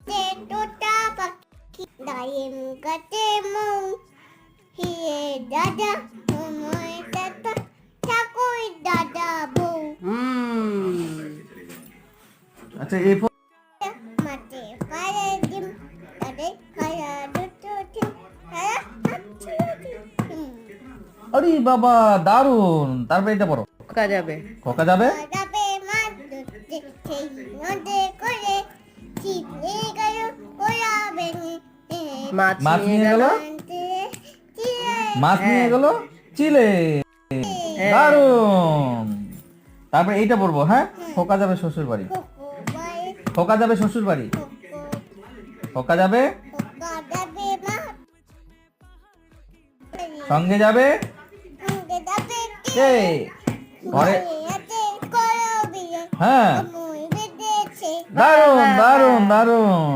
তোতা পাখি ডায়েম গাছে মৌ হিয়ে দাদা সময় দাদা ঠাকুর দাদা বউ আচ্ছা এ ফর মাঠে পারে ডিম তাদের খায়া দুটো ডিম খায়া আরে বাবা দারুন, তারপরে এটা পড়ো। খোকা যাবে। খোকা যাবে যাবে মাছ ধরতে সেই নদে করে ছিপ নিয়ে গেল কোলা বেনি মাছ নিয়ে গেল, মাছ নিয়ে গেল চিলে। দারুন, তারপরে এইটা পড়বো। হ্যাঁ, খোকা যাবে শ্বশুর বাড়ি। খোকা যাবে শ্বশুর বাড়ি। খোকা যাবে সঙ্গে যাবে কে ঘরে। হ্যাঁ, দারুন দারুন দারুন।